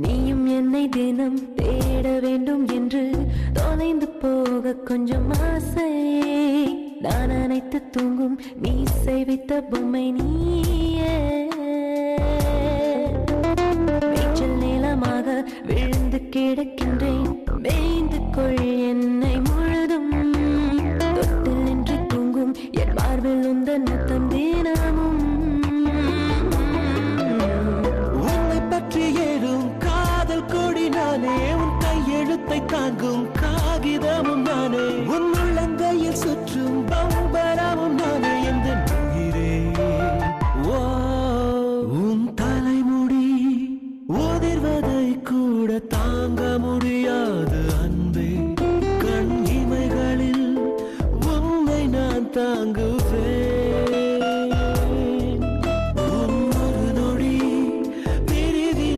நீயும் என்னை தினம் தேட வேண்டும் என்று தொலைந்து போக கொஞ்சம் ஆசை. நான் அனைத்து தூங்கும் நீ சேவித்த பொம்மை நீயே. நீச்சல் நீளமாக விழுந்து கிடக்கின்றேன், மேய்ந்து கொள் என்னை முழுதும். தொட்டில் நின்று தூங்கும் என் மார்பில் உந்தன் முத்தம் தினமும். உன்னை பற்றி ஏழும் காதல் கொடி நானே, உன் கையெழுத்தை தாங்கும் காகிதமும் நானே, உன் உள்ளங்கையில் சுற்றும் பம்பரமும் நானே. எந்த உயிரே உன் தலைமுடி உதிர்வதை கூட